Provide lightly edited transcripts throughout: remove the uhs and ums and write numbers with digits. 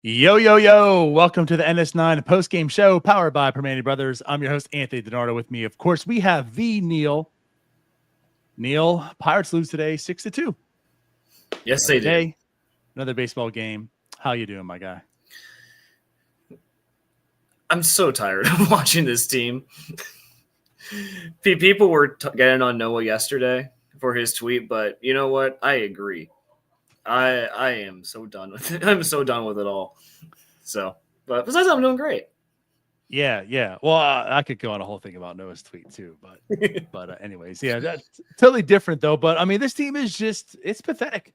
Yo, yo, yo. Welcome to the NS9 Postgame Show powered by Primanti Bros. I'm your host, Anthony DiNardo. With me, of course, we have the Neil. Neil, Pirates lose today 6-2. Yes, they did. Another baseball game. How you doing, my guy? I'm so tired of watching this team. People were getting on Noah yesterday for his tweet, but you know what? I agree. I am so done with it. I'm so done with it all. So, but besides, I'm doing great. Yeah. Well, I could go on a whole thing about Noah's tweet too, but anyways, yeah, that's totally different though. But I mean, this team is it's pathetic.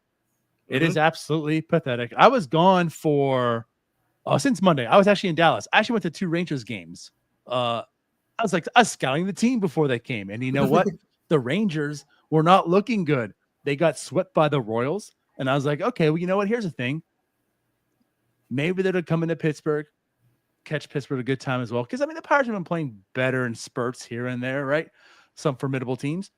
It is absolutely pathetic. I was gone for since Monday. I was actually in Dallas. I actually went to 2 Rangers games. I was scouting the team before they came, and you know what? The Rangers were not looking good. They got swept by the Royals. And I was like, okay, well, you know what? Here's the thing. Maybe they'll come into Pittsburgh, catch Pittsburgh a good time as well. Because, I mean, the Pirates have been playing better in spurts here and there, right? Some formidable teams.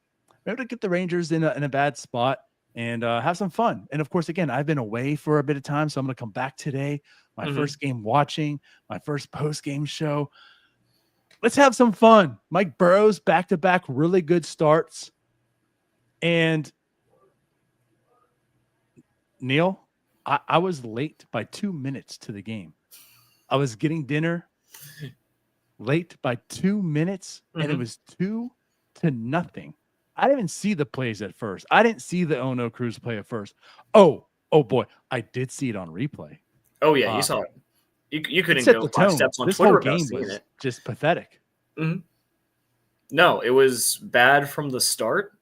Maybe to get the Rangers in a bad spot and have some fun. And, of course, again, I've been away for a bit of time, so I'm going to come back today. My first game watching, my first post-game show. Let's have some fun. Mike Burrows, back-to-back really good starts. And Neil, I was late by 2 minutes to the game. I was getting dinner late by 2 minutes, and it was 2-0. I didn't even see the plays at first. I didn't see the no Cruz play at first. Oh boy, I did see it on replay. Oh yeah, you saw it. You couldn't go 5 steps on this Twitter whole without game seeing was it. Just pathetic. No, it was bad from the start.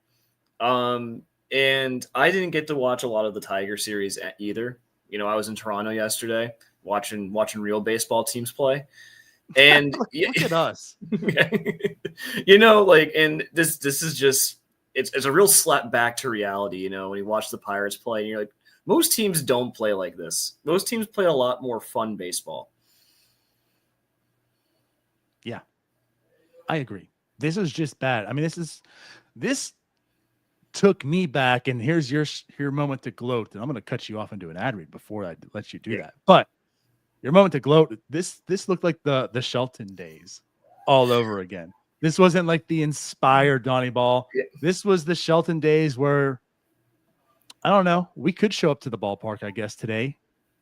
And I didn't get to watch a lot of the Tiger series either. You know, I was in Toronto yesterday watching real baseball teams play. And look at us. You know, like, and this is just it's a real slap back to reality, you know, when you watch the Pirates play and you're like, most teams don't play like this. Most teams play a lot more fun baseball. Yeah. I agree. This is just bad. I mean, this took me back, and here's your moment to gloat. And I'm going to cut you off and do an ad read before I let you do that. But your moment to gloat, this looked like the Shelton days all over again. This wasn't like the inspired Donnie Ball. Yeah. This was the Shelton days where, I don't know, we could show up to the ballpark, I guess, today.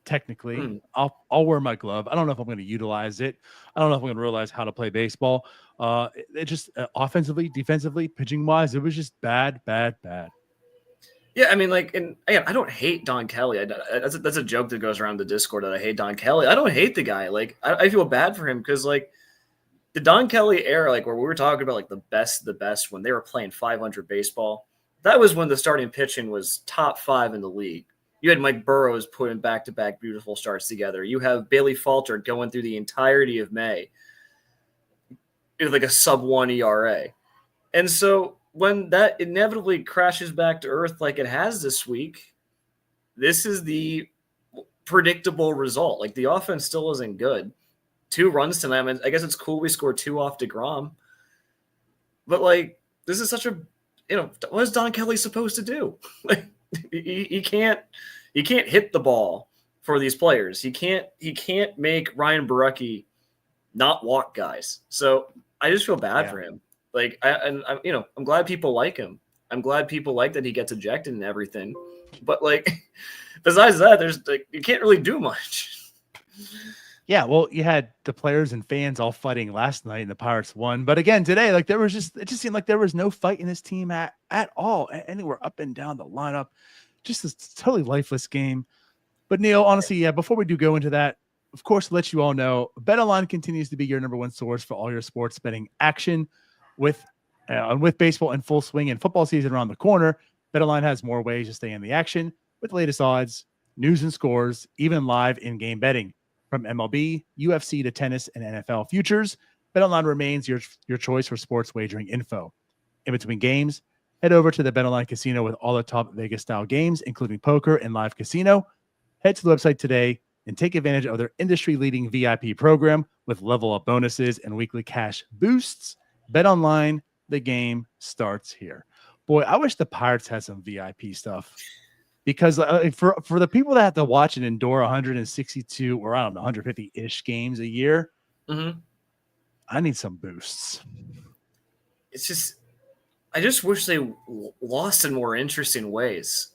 Technically, I'll wear my glove. I don't know if I'm going to utilize it. I don't know if I'm going to realize how to play baseball. It just offensively, defensively, pitching wise, it was just bad. Yeah, I mean, like, and again, I don't hate Don Kelly. That's a joke that goes around the Discord that I hate Don Kelly. I don't hate the guy. Like, I feel bad for him because, like, the Don Kelly era, like where we were talking about like the best when they were playing 500 baseball, that was when the starting pitching was top 5 in the league. You had Mike Burrows putting back-to-back beautiful starts together. You have Bailey Falter going through the entirety of May with like a sub-1 ERA. And so when that inevitably crashes back to earth like it has this week, this is the predictable result. Like, the offense still isn't good. 2 runs to them. I guess it's cool we scored 2 off DeGrom. But, like, this is such a – you know, what is Don Kelly supposed to do? Like, he can't hit the ball for these players. He can't make Ryan Borucki not walk guys. So I just feel bad for him. Like, I'm glad people like him. I'm glad people like that he gets ejected and everything. But, like, besides that, there's like, you can't really do much. Yeah, well, you had the players and fans all fighting last night, and the Pirates won. But again, today, like, it just seemed like there was no fight in this team at all, anywhere up and down the lineup. Just a totally lifeless game. But Neil, honestly, yeah, before we do go into that, of course, to let you all know, BetOnline continues to be your #1 source for all your sports betting action. With baseball in full swing and football season around the corner, BetOnline has more ways to stay in the action with the latest odds, news and scores, even live in-game betting. From MLB, UFC to tennis and NFL futures, BetOnline remains your choice for sports wagering info. In between games, head over to the BetOnline Casino with all the top Vegas-style games, including poker and live casino. Head to the website today and take advantage of their industry-leading VIP program with level-up bonuses and weekly cash boosts. BetOnline, the game starts here. Boy, I wish the Pirates had some VIP stuff. Because for the people that have to watch and endure 162 or I don't know 150-ish games a year, I need some boosts. It's just, I just wish they lost in more interesting ways.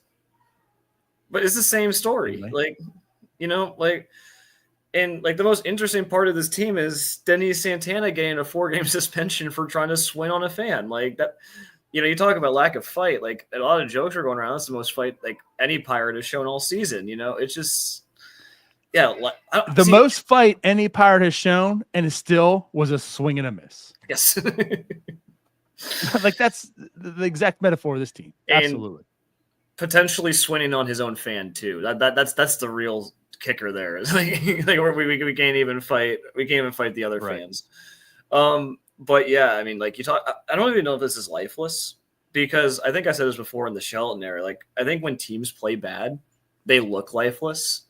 But it's the same story, Really? And the most interesting part of this team is Denny Santana getting a 4-game suspension for trying to swing on a fan. Like that. You talk about lack of fight, like a lot of jokes are going around. That's the most fight like any Pirate has shown all season. It's just, the most fight any Pirate has shown, and it still was a swing and a miss. Yes. Like that's the exact metaphor of this team. Absolutely. And potentially swinging on his own fan too. That's the real kicker there. We can't even fight. We can't even fight the other fans. But yeah, I mean, I don't even know if this is lifeless, because I think I said this before in the Shelton era. Like, I think when teams play bad, they look lifeless.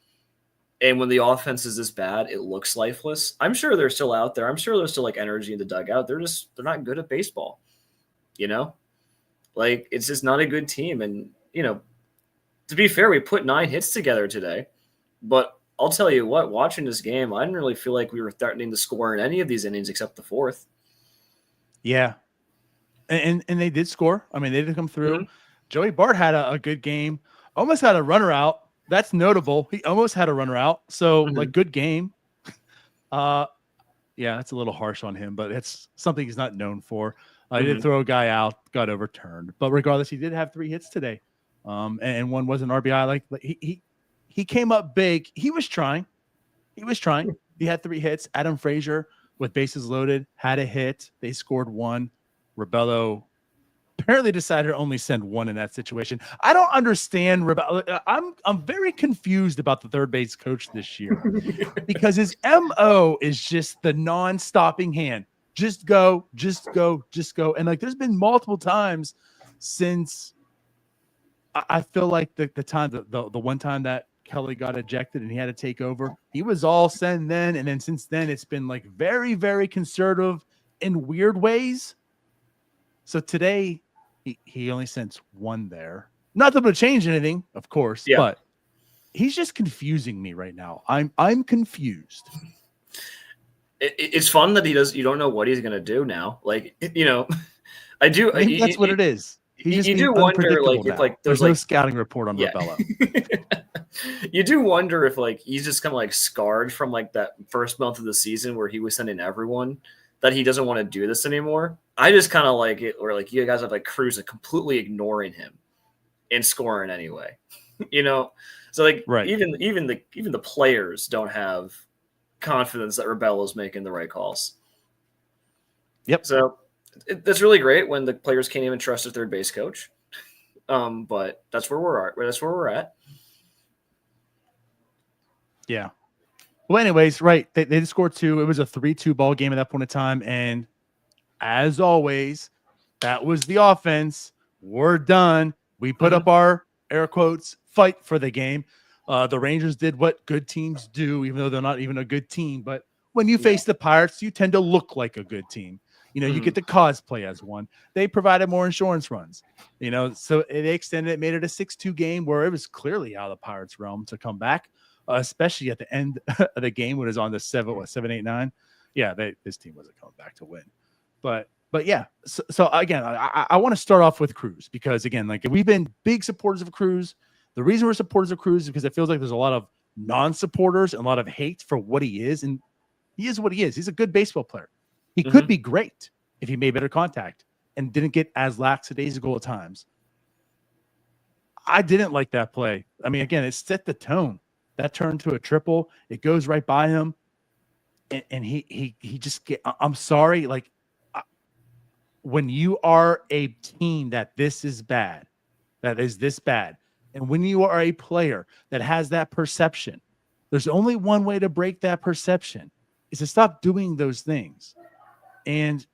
And when the offense is this bad, it looks lifeless. I'm sure they're still out there. I'm sure there's still energy in the dugout. They're not good at baseball. It's just not a good team. And, to be fair, we put 9 hits together today, but I'll tell you what, watching this game, I didn't really feel like we were threatening to score in any of these innings except the 4th. Yeah. And they did score. I mean, they did come through. Joey Bart had a good game. Almost had a runner out. That's notable. He almost had a runner out. So, good game. Yeah, that's a little harsh on him, but it's something he's not known for. He did throw a guy out, got overturned. But regardless, he did have 3 hits today. And one was an RBI. He came up big. He was trying. He had 3 hits. Adam Frazier, with bases loaded, had a hit. They scored 1. Rebello apparently decided to only send 1 in that situation. I don't understand Rebello. I'm very confused about the third base coach this year because his MO is just the non-stopping hand. Just go. And there's been multiple times since I feel like the time the one time that Kelly got ejected and he had to take over, he was all send then, and then since then it's been very, very conservative in weird ways. So today he only sent 1 there. Not that it would change anything, of course, but he's just confusing me right now. I'm confused. It's fun that you don't know what he's gonna do now. I do. I think that's what it is. You do wonder, if there's no scouting report on Rebello. You do wonder if he's just kind of scarred from that first month of the season where he was sending everyone, that he doesn't want to do this anymore. I just kind of like it where you guys have Cruz completely ignoring him and scoring anyway. So even the players don't have confidence that Rebello's making the right calls. Yep. So that's really great when the players can't even trust their third base coach. But that's where we're at. Yeah. Well, anyways, right. They scored 2. It was a 3-2 ball game at that point in time. And as always, that was the offense. We're done. We put up our air quotes fight for the game. The Rangers did what good teams do, even though they're not even a good team. But when you face the Pirates, you tend to look like a good team. You get to cosplay as one. They provided more insurance runs, so they extended it, made it a 6-2 game where it was clearly out of the Pirates' realm to come back, especially at the end of the game when it was on the 7-8-9. Yeah, this team wasn't coming back to win. But yeah, so again, I want to start off with Cruz because, again, we've been big supporters of Cruz. The reason we're supporters of Cruz is because it feels like there's a lot of non-supporters and a lot of hate for what he is, and he is what he is. He's a good baseball player. He could be great if he made better contact and didn't get as lackadaisical at times. I didn't like that play. I mean, again, it set the tone. That turned to a triple. It goes right by him. And he just I'm sorry. When you are a team that is this bad, And when you are a player that has that perception, there's only one way to break that perception is to stop doing those things. And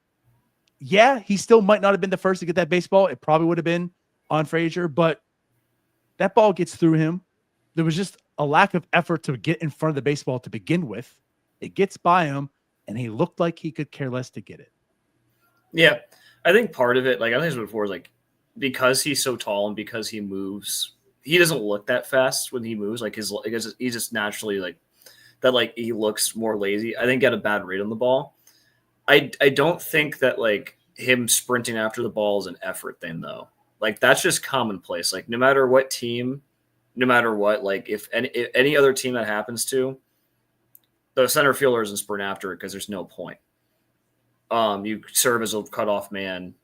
yeah, he still might not have been the first to get that baseball. It probably would have been on Frazier, but that ball gets through him. There was just a lack of effort to get in front of the baseball to begin with. It gets by him, and he looked like he could care less to get it. Yeah, I think part of it, like I think before, is like because he's so tall and because he moves, he doesn't look that fast when he moves. Like he's just naturally like that. Like he looks more lazy. I think he had a bad read on the ball. I don't think that like him sprinting after the ball is an effort thing though. Like that's just commonplace. Like no matter what team, no matter what, like if any other team that happens to, the center fielder doesn't sprint after it because there's no point. You serve as a cutoff man.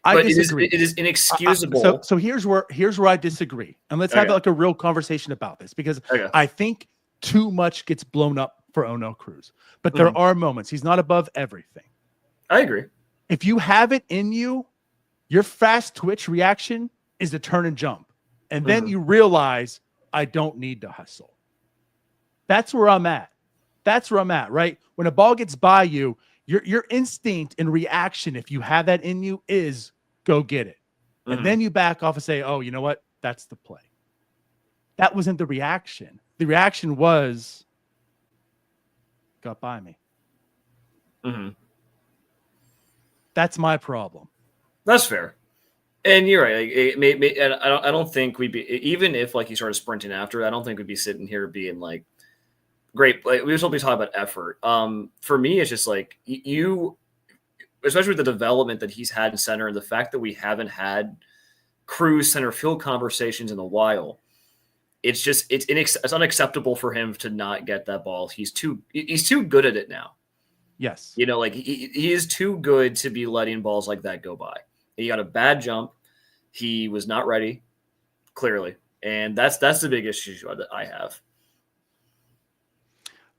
I disagree. It is inexcusable. So here's where I disagree, and let's have like a real conversation about this because I think too much gets blown up for Ono Cruz, but there are moments he's not above everything. I agree. If you have it in you, your fast twitch reaction is to turn and jump, and then you realize I don't need to hustle. That's where I'm at. Right? When a ball gets by you, your instinct and reaction, if you have that in you, is go get it. And then you back off and say, oh, you know what? That's the play. That wasn't the reaction. The reaction was got by me. That's my problem. That's fair. And you're right. And I don't think we'd be, even if like he started sprinting after, I don't think we'd be sitting here being like, great. Like, we were supposed to be talking about effort. For me, it's just like you, especially with the development that he's had in center and the fact that we haven't had Cruz center field conversations in a while. It's just it's unacceptable for him to not get that ball. He's too good at it now. Yes, you know, like he is too good to be letting balls like that go by. He got a bad jump. He was not ready, clearly, and that's the big issue that I have.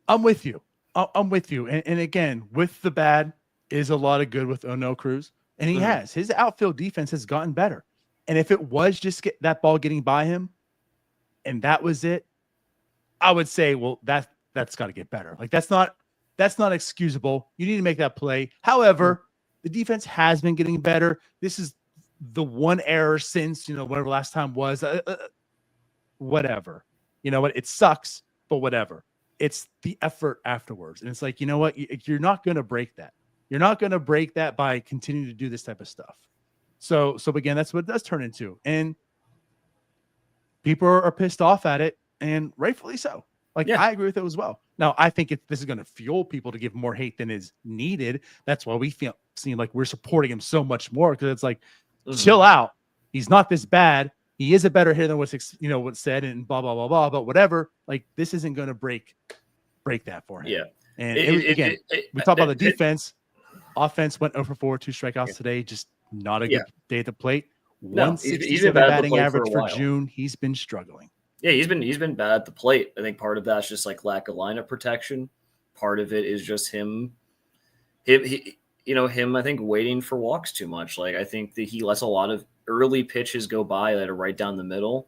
I'm with you. And again, with the bad is a lot of good with Ono Cruz, and he has his outfield defense has gotten better. And if it was just that ball getting by him, and that was it, I would say, well, that's got to get better. Like that's not excusable. You need to make that play. However, the defense has been getting better. This is the one error since, whatever last time was, whatever. You know what? It sucks, but whatever. It's the effort afterwards. And it's like, you know what? You're not going to break that. You're not going to break that by continuing to do this type of stuff. So again, that's what it does turn into. And people are pissed off at it, and rightfully so. I agree with it as well. Now, I think this is going to fuel people to give more hate than is needed. That's why we seem like we're supporting him so much more, because it's like, chill out. He's not this bad. He is a better hitter than what's said and blah, blah, blah, blah. But whatever, like this isn't going to break that for him. Yeah. And we talk about the defense. Offense went 0 for 4, 2 strikeouts today. Just not a good day at the plate. 167 batting average for June. He's been struggling. Yeah, he's been bad at the plate. I think part of that's just like lack of lineup protection. Part of it is just him. I think waiting for walks too much. Like I think that he lets a lot of early pitches go by that are right down the middle.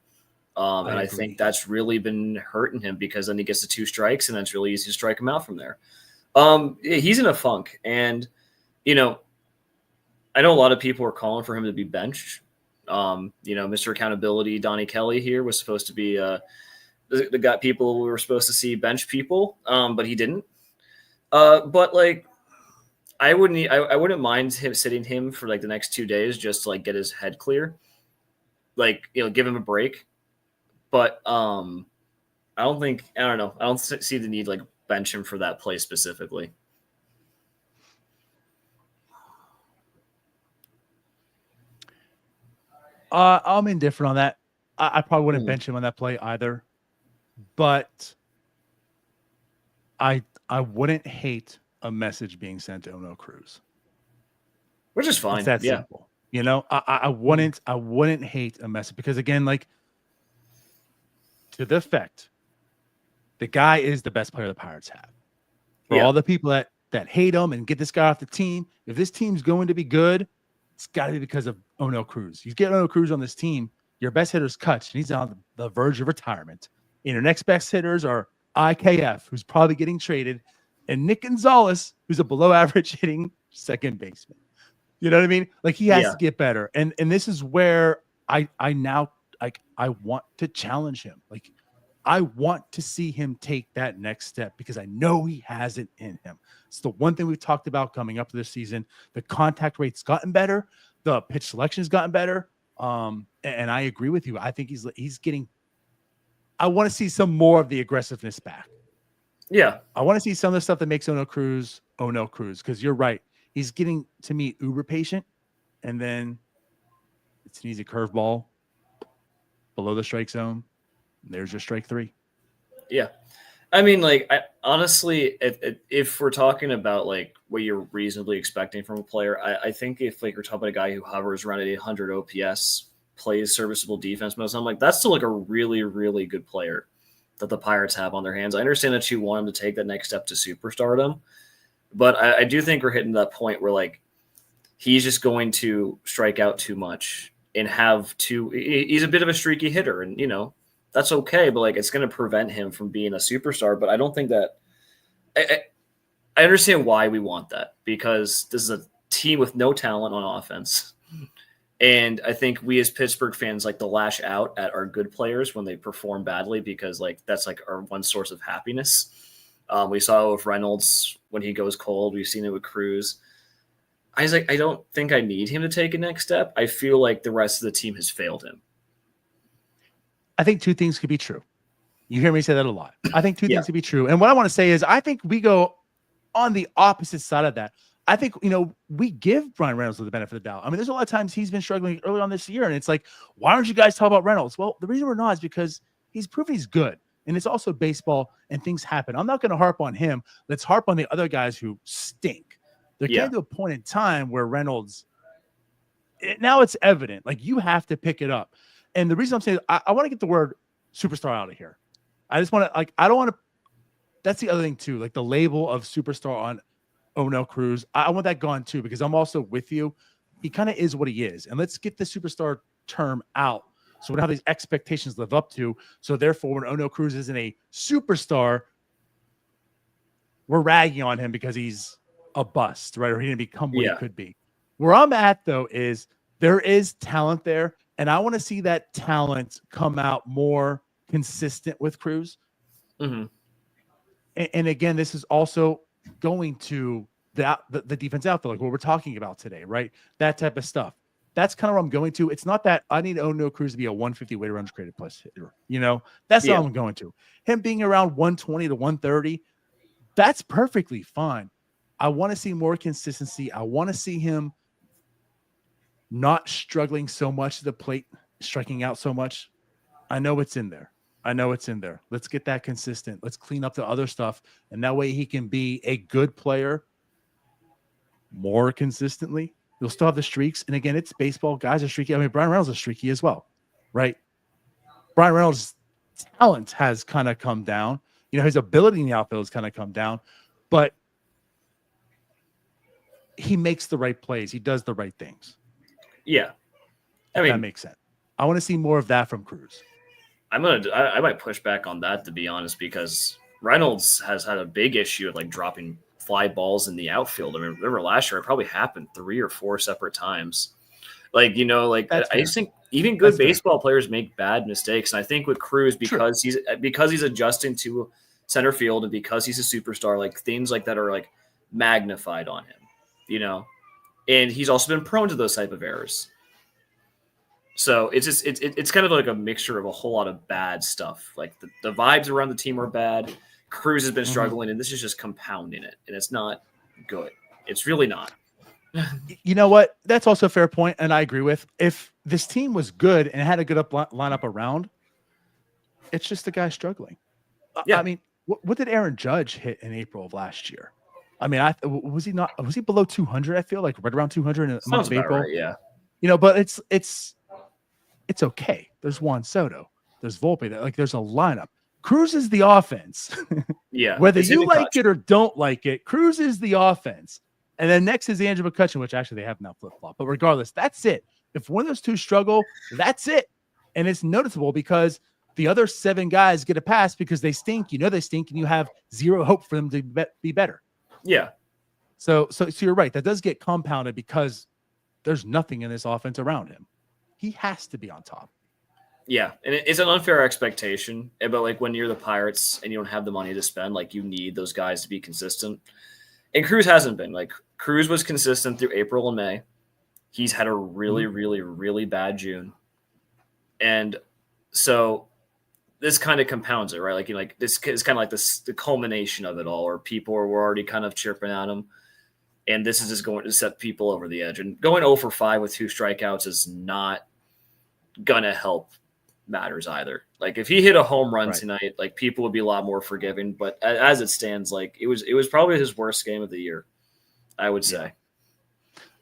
And I think that's really been hurting him, because then he gets the 2 strikes and then it's really easy to strike him out from there. He's in a funk, and I know a lot of people are calling for him to be benched. Mr. Accountability, Donnie Kelly here was supposed to be the got people we were supposed to see bench people, but he didn't. But like, I wouldn't mind him sitting him for like the next 2 days just to like get his head clear, like give him a break. But I don't see the need like bench him for that play specifically. I'm indifferent on that. I probably wouldn't bench him on that play either, but I wouldn't hate a message being sent to Ono Cruz, which is fine. It's that simple. I wouldn't hate a message, because again, like, to the effect, the guy is the best player the Pirates have. For all the people that hate him and get this guy off the team, if this team's going to be good, it's got to be because of Ono Cruz. You get Ono Cruz on this team, Your best hitter's Kutch, and he's on the verge of retirement. And your next best hitters are IKF, who's probably getting traded, and Nick Gonzalez, who's a below average hitting second baseman. You know what I mean? Like, he has to get better. And this is where I now, like, I want to challenge him. Like, I want to see him take that next step because I know he has it in him. It's the one thing we've talked about coming up this season. The contact rate's gotten better. The pitch selection has gotten better. And I agree with you. I think he's getting, I want to see some more of the aggressiveness back. Yeah. I want to see some of the stuff that makes Cruz. Because you're right. He's getting, to me, uber patient. And then it's an easy curveball below the strike zone. There's your strike three. Yeah. I mean, like, honestly, if we're talking about, like, what you're reasonably expecting from a player, I think if, like, you're talking about a guy who hovers around at 800 OPS, plays serviceable defense most of the time, like, that's still, like, a really, really good player that the Pirates have on their hands. I understand that you want him to take that next step to superstardom, but I do think we're hitting that point where, like, he's just going to strike out too much and he's a bit of a streaky hitter, and, you know, that's okay, but, like, it's going to prevent him from being a superstar. But I don't think that I understand why we want that, because this is a team with no talent on offense. And I think we as Pittsburgh fans like to lash out at our good players when they perform badly, because, like, that's, like, our one source of happiness. We saw it with Reynolds when he goes cold. We've seen it with Cruz. I was like, I don't think I need him to take a next step. I feel like the rest of the team has failed him. I think two things could be true. You hear me say that a lot. I think two things could be true. And what I want to say is I think we go on the opposite side of that. I think, you know, we give Brian Reynolds the benefit of the doubt. I mean, there's a lot of times he's been struggling early on this year, and it's like, why don't you guys talk about Reynolds? Well, the reason we're not is because he's proven he's good. And it's also baseball, and things happen. I'm not going to harp on him. Let's harp on the other guys who stink. There came to a point in time where Reynolds, now it's evident. Like, you have to pick it up. And the reason I'm saying, I want to get the word superstar out of here. I just want to, like, I don't want to, that's the other thing too. Like, the label of superstar on Cruz, I want that gone too, because I'm also with you. He kind of is what he is. And let's get the superstar term out, so we don't have these expectations live up to. So therefore, when Cruz isn't a superstar, we're ragging on him because he's a bust, right? Or he didn't become what he could be. Where I'm at, though, is there is talent there. And I want to see that talent come out more consistent with Cruz. Mm-hmm. And again, this is also going to the defense outfield, like what we're talking about today, right? That type of stuff. That's kind of where I'm going to. It's not that I need Cruz to be a 150 weighted runs created plus hitter. You know, that's not what I'm going to. Him being around 120 to 130, that's perfectly fine. I want to see more consistency. I want to see him not struggling so much to the plate, striking out so much. I know it's in there. Let's get that consistent. Let's clean up the other stuff. And that way he can be a good player more consistently. You'll still have the streaks. And again, it's baseball. Guys are streaky. I mean, Brian Reynolds is streaky as well, right? Brian Reynolds' talent has kind of come down. You know, his ability in the outfield has kind of come down. But he makes the right plays. He does the right things. Yeah. I mean, that makes sense. I want to see more of that from Cruz. I might push back on that, to be honest, because Reynolds has had a big issue of, like, dropping fly balls in the outfield. I mean, remember last year it probably happened 3 or 4 separate times. Like, you know, like, I just think even good baseball players make bad mistakes. And I think with Cruz, because he's adjusting to center field and because he's a superstar, like, things like that are, like, magnified on him, you know? And he's also been prone to those type of errors. So it's just it's kind of like a mixture of a whole lot of bad stuff. Like, the vibes around the team are bad. Cruz has been struggling, and this is just compounding it. And it's not good. It's really not. You know what? That's also a fair point, and I agree with. If this team was good and had a good lineup around, it's just the guy struggling. Yeah. I mean, what did Aaron Judge hit in April of last year? I mean, was he below 200? I feel like right around 200 in the month of April. Right, yeah. You know, but it's okay. There's Juan Soto. There's Volpe. There's a lineup. Cruz is the offense. Yeah. Whether you like it or don't like it, Cruz is the offense. And then next is Andrew McCutchen, which actually they have now flip-flop. But regardless, that's it. If one of those two struggle, that's it. And it's noticeable because the other 7 guys get a pass because they stink. You know they stink, and you have zero hope for them to be better. Yeah. So you're right. That does get compounded because there's nothing in this offense around him. He has to be on top. Yeah, and it's an unfair expectation. But like when you're the Pirates and you don't have the money to spend, like you need those guys to be consistent. And Cruz hasn't been. Like Cruz was consistent through April and May. He's had a really, really, really bad June. And so this kind of compounds it, right? Like this is kind of like the culmination of it all, where people were already kind of chirping at him. And this is just going to set people over the edge. And going 0 for 5 with 2 strikeouts is not going to help matters either. Like if he hit a home run tonight, like people would be a lot more forgiving. But as it stands, like it was probably his worst game of the year, I would say.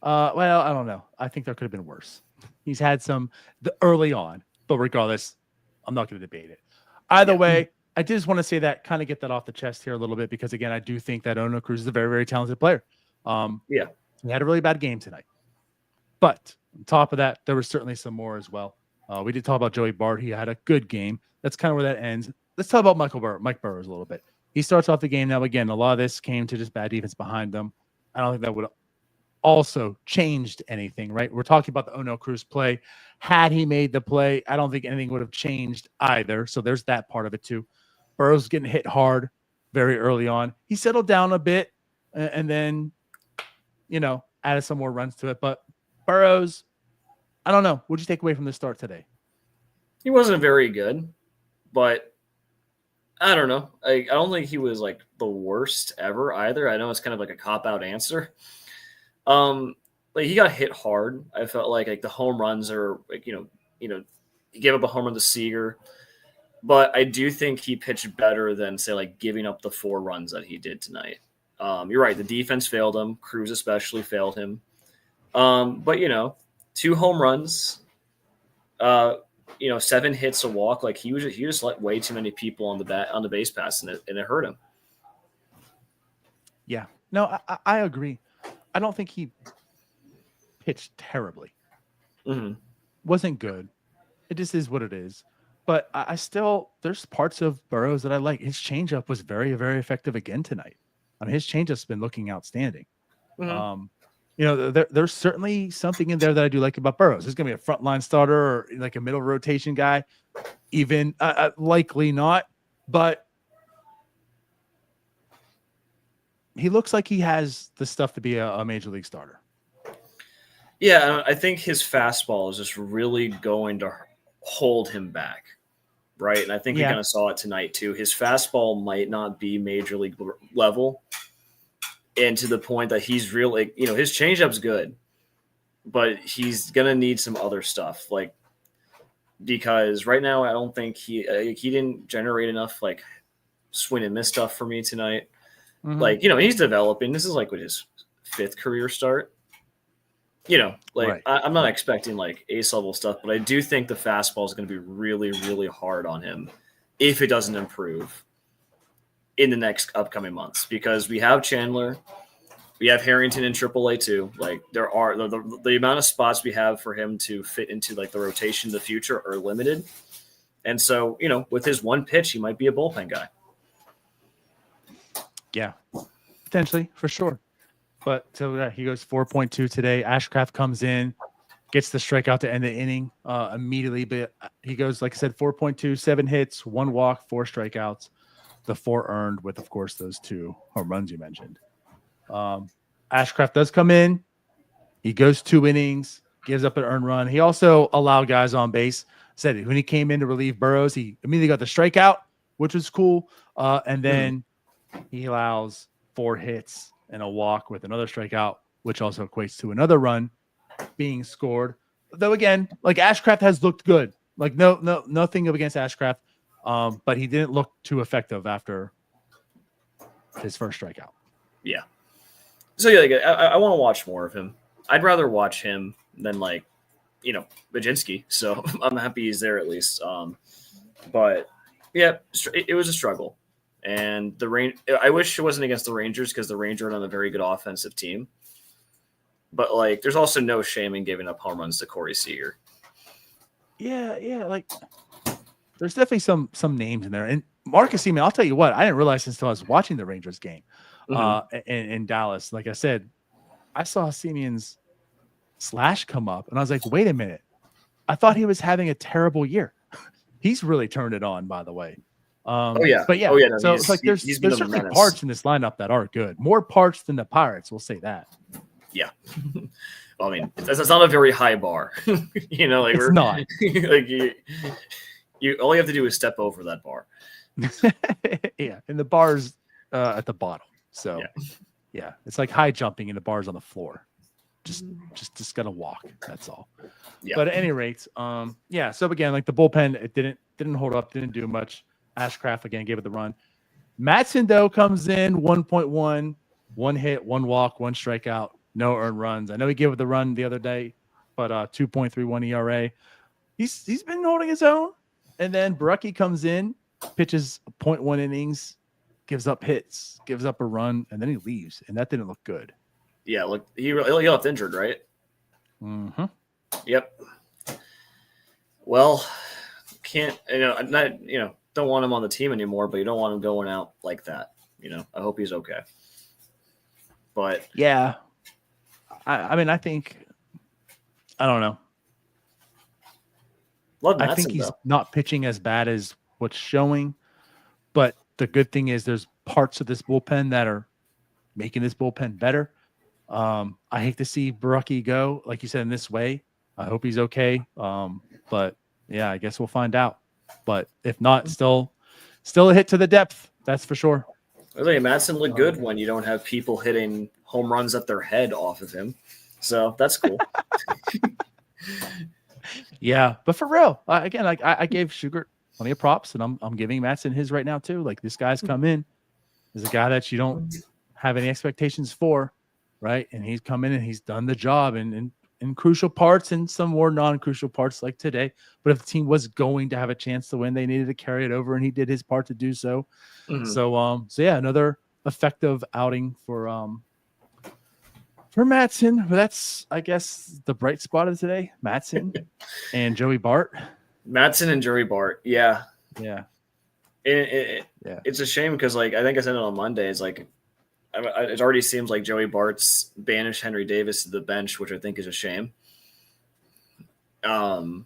Well, I don't know. I think there could have been worse. He's had some early on, but regardless, I'm not going to debate it. Either way, I just want to say that, kind of get that off the chest here a little bit, because again, I do think that Ono Cruz is a very, very talented player. He had a really bad game tonight, but on top of that, there was certainly some more as well. We did talk about Joey Bart. He had a good game. That's kind of where that ends. Let's talk about Mike Burrows a little bit. He starts off the game. Now, again, a lot of this came to just bad defense behind them. I don't think that would also changed anything, right? We're talking about the Ono Cruz play. Had he made the play, I don't think anything would have changed either. So there's that part of it too. Burrows getting hit hard very early on. He settled down a bit and then, added some more runs to it. But Burrows, I don't know. What did you take away from the start today? He wasn't very good, but I don't know. I don't think he was like the worst ever either. I know it's kind of like a cop-out answer. Like he got hit hard. I felt like the home runs are like, he gave up a home run to Seager, but I do think he pitched better than say like giving up the 4 runs that he did tonight. You're right. The defense failed him. Cruz especially failed him. But 2 home runs, 7 hits, a walk. Like he just let way too many people on the base pass, and it hurt him. Yeah, no, I agree. I don't think he pitched terribly. Wasn't good. It just is what it is. But I still, there's parts of Burrows that I like. His changeup was very, very effective again tonight. I mean, his changeup's been looking outstanding. There's certainly something in there that I do like about Burrows. He's going to be a frontline starter or like a middle rotation guy, even likely not. But he looks like he has the stuff to be a major league starter. Yeah, I think his fastball is just really going to hold him back, right? And I think you kind of saw it tonight too. His fastball might not be major league level, and to the point that he's really, his changeup's good, but he's gonna need some other stuff, like because right now I don't think he didn't generate enough like swing and miss stuff for me tonight. Like he's developing. This is like with his 5th career start. I'm not expecting like ace level stuff, but I do think the fastball is going to be really, really hard on him if it doesn't improve in the next upcoming months, because we have Chandler, we have Harrington in AAA too. Like there are the amount of spots we have for him to fit into like the rotation in the future are limited. And so, with his 1 pitch, he might be a bullpen guy. Yeah, potentially for sure. But so he goes 4.2 today. Ashcraft comes in, gets the strikeout to end the inning immediately. But he goes, like I said, 4.2, 7 hits, 1 walk, 4 strikeouts, the 4 earned with, of course, those 2 home runs you mentioned. Ashcraft does come in. He goes 2 innings, gives up an earned run. He also allowed guys on base. Said when he came in to relieve Burrows, he immediately got the strikeout, which was cool. And then he allows 4 hits and a walk with another strikeout, which also equates to another run being scored. Though again, like Ashcraft has looked good. Like nothing against Ashcraft, but he didn't look too effective after his first strikeout. Yeah. So yeah, I want to watch more of him. I'd rather watch him than Baczynski. So I'm happy he's there at least. But yeah, it was a struggle. And I wish it wasn't against the Rangers, because the Rangers are on a very good offensive team. But there's also no shame in giving up home runs to Corey Seager. Yeah. Like there's definitely some names in there. And Marcus Semien, I'll tell you what, I didn't realize until I was watching the Rangers game in Dallas. Like I said, I saw Semien's slash come up, and I was like, wait a minute. I thought he was having a terrible year. He's really turned it on, by the way. But yeah. No, so it's like there's certainly parts in this lineup that are good. More parts than the Pirates, we'll say that. Yeah. Well, I mean, that's not a very high bar. You know, like it's not. Like you all you have to do is step over that bar. Yeah, and the bar's at the bottom. So yeah, it's like high jumping and the bar's on the floor. Just gotta walk. That's all. Yeah. But at any rate, yeah. So again, like the bullpen, it didn't hold up, didn't do much. Ashcraft again gave it the run. Matson though comes in 1.1, 1 hit, 1 walk, 1 strikeout, no earned runs. I know he gave it the run the other day, but 2.31 ERA. He's been holding his own. And then Barucki comes in, pitches 0.1 innings, gives up hits, gives up a run, and then he leaves. And that didn't look good. Yeah, look, he left injured, right? Mm-hmm. Yep. Well, don't want him on the team anymore, but you don't want him going out like that. You know, I hope he's okay. But yeah, I mean, I think, I don't know. I think he's not pitching as bad as what's showing, but the good thing is there's parts of this bullpen that are making this bullpen better. I hate to see Barucki go, like you said, in this way. I hope he's okay. But yeah, I guess we'll find out. But if not, still a hit to the depth. That's for sure. I think Madsen looked good when you don't have people hitting home runs at their head off of him. So that's cool. Yeah, but for real, again, like I gave Sugart plenty of props, and I'm giving Madsen his right now too. Like this guy's come in as a guy that you don't have any expectations for, right? And he's come in and he's done the job in crucial parts and some more non-crucial parts like today. But if the team was going to have a chance to win, they needed to carry it over, and he did his part to do so. Mm-hmm. So yeah, another effective outing for Madsen. But that's, I guess, the bright spot of today. Madsen and Joey Bart. Madsen and Joey Bart. Yeah. Yeah. It's a shame because, like, I think I said it on Monday. It's like, it already seems like Joey Bart's banished Henry Davis to the bench, which I think is a shame. But,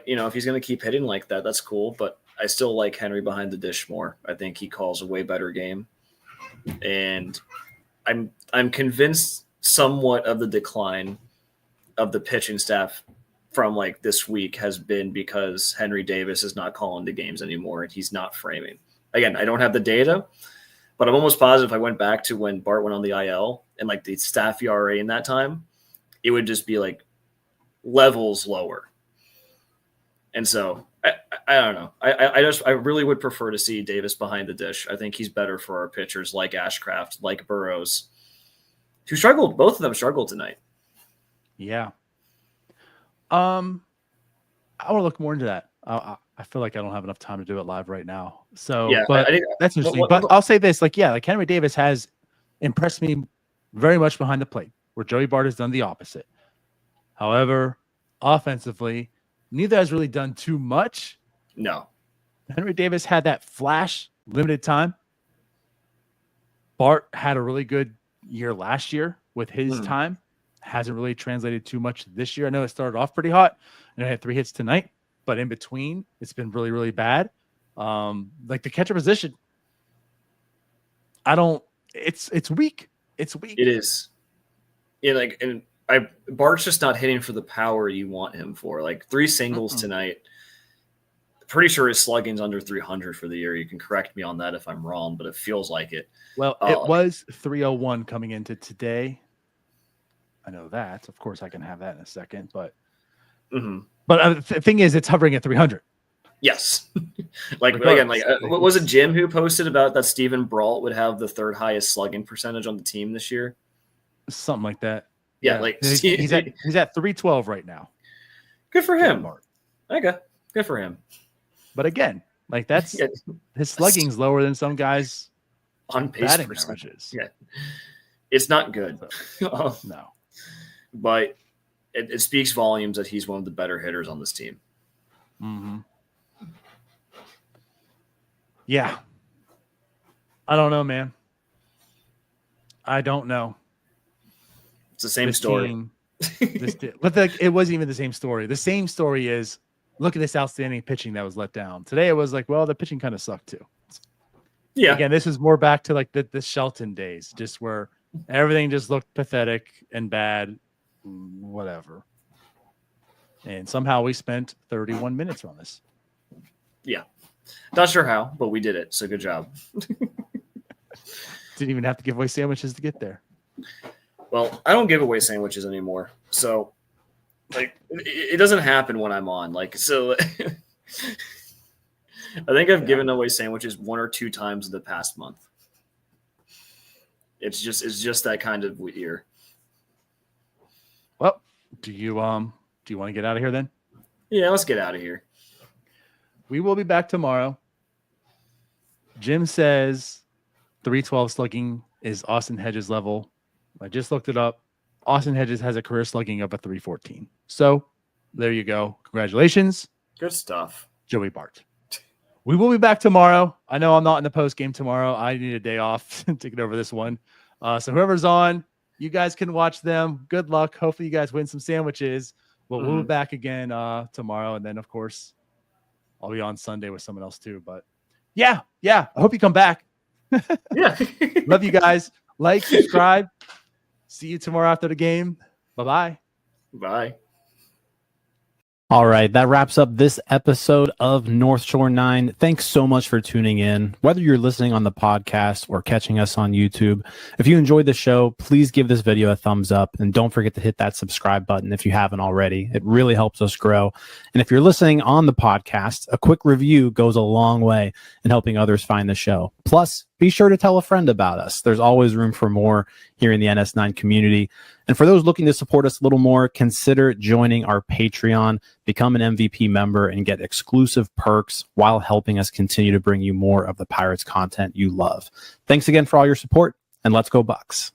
you know, if he's going to keep hitting like that, that's cool. But I still like Henry behind the dish more. I think he calls a way better game. And I'm convinced somewhat of the decline of the pitching staff from like this week has been because Henry Davis is not calling the games anymore and he's not framing. Again, I don't have the data, but I'm almost positive if I went back to when Bart went on the IL and like the staff ERA in that time, it would just be like levels lower. And so I don't know. I really would prefer to see Davis behind the dish. I think he's better for our pitchers like Ashcraft, like Burrows, who struggled. Both of them struggled tonight. Yeah. I want to look more into that. I feel like I don't have enough time to do it live right now. So, yeah, but that's interesting. But I'll say this, like Henry Davis has impressed me very much behind the plate, where Joey Bart has done the opposite. However, offensively, neither has really done too much. No. Henry Davis had that flash, limited time. Bart had a really good year last year with his time. Hasn't really translated too much this year. I know it started off pretty hot, and I had 3 hits tonight, but in between, it's been really, really bad. Like the catcher position, it's weak. It's weak. It is. Yeah, Bart's just not hitting for the power you want him for. Like 3 singles tonight. Pretty sure his slugging's under 300 for the year. You can correct me on that if I'm wrong, but it feels like it. Well, it was 301 coming into today. I know that. Of course, I can have that in a second. But the thing is, it's hovering at 300. Yes. What was it Jim who posted about that Steven Brault would have the 3rd highest slugging percentage on the team this year? Something like that. Yeah, he's at 312 right now. Good for him. Okay, good for him. But again, like that's his slugging's lower than some guys on pace for averages. Yeah, it's not good. No, but it speaks volumes that he's one of the better hitters on this team. Mm-hmm. Yeah. I don't know, man. I don't know. It's the same story. But it wasn't even the same story. The same story is, look at this outstanding pitching that was let down. Today it was like, well, the pitching kind of sucked too. Yeah. Again, this is more back to like the Shelton days, just where everything just looked pathetic and bad, whatever. And somehow we spent 31 minutes on this. Yeah. Not sure how, but we did it. So good job. Didn't even have to give away sandwiches to get there. Well, I don't give away sandwiches anymore. So, like, it doesn't happen when I'm on. Like, so I think I've given away sandwiches 1 or 2 times in the past month. It's just that kind of year. Well, do you want to get out of here then? Yeah, let's get out of here. We will be back tomorrow. Jim says 312 slugging is Austin Hedges level. I just looked it up. Austin Hedges has a career slugging of a 314. So there you go. Congratulations. Good stuff. Joey Bart. We will be back tomorrow. I know I'm not in the post game tomorrow. I need a day off to get over this one. So whoever's on, you guys can watch them. Good luck. Hopefully you guys win some sandwiches. But we'll be back again tomorrow. And then, of course, I'll be on Sunday with someone else too. But yeah. I hope you come back. Yeah. Love you guys. Like, subscribe. See you tomorrow after the game. Bye-bye. Bye. All right, that wraps up this episode of North Shore 9. Thanks so much for tuning in. Whether you're listening on the podcast or catching us on YouTube, if you enjoyed the show, please give this video a thumbs up and don't forget to hit that subscribe button if you haven't already. It really helps us grow. And if you're listening on the podcast, a quick review goes a long way in helping others find the show. Plus, be sure to tell a friend about us. There's always room for more here in the NS9 community. And for those looking to support us a little more, consider joining our Patreon, become an MVP member, and get exclusive perks while helping us continue to bring you more of the Pirates content you love. Thanks again for all your support, and let's go Bucks.